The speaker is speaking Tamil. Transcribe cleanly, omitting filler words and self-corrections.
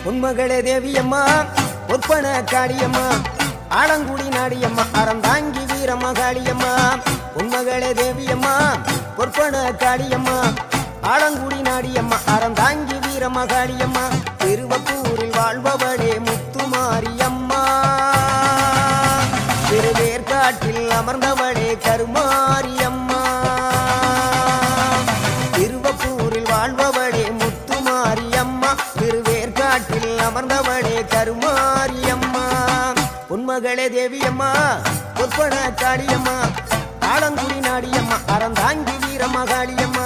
உன்மகளே தேவியம்மா ஒப்பன காளியம்மா ஆலங்குடி நாடியம்மா அறந்தாங்கி வீரமகாளியம்மா உன்மகளே தேவியம்மா ஒப்பன காளியம்மா ஆலங்குடி நாடியம்மா அறந்தாங்கி வீரமகாளியம்மா திருவப்பூரில் வாழ்பவளே முத்துமாரியம்மா திருவேற்காட்டில் அமர்ந்தவளே கருமாரியம்மா திருவப்பூரில் வாழ்பவளே முத்துமாரியம்மா திருவேற்காட்டில் அமர்ந்தவளே கருமாரியம்மா உன்மகளே தேவியம்மா ஒப்பன காளியம்மா ஆலங்குடி நாடியம்மா அறந்தாங்கி வீரமகாளியம்மா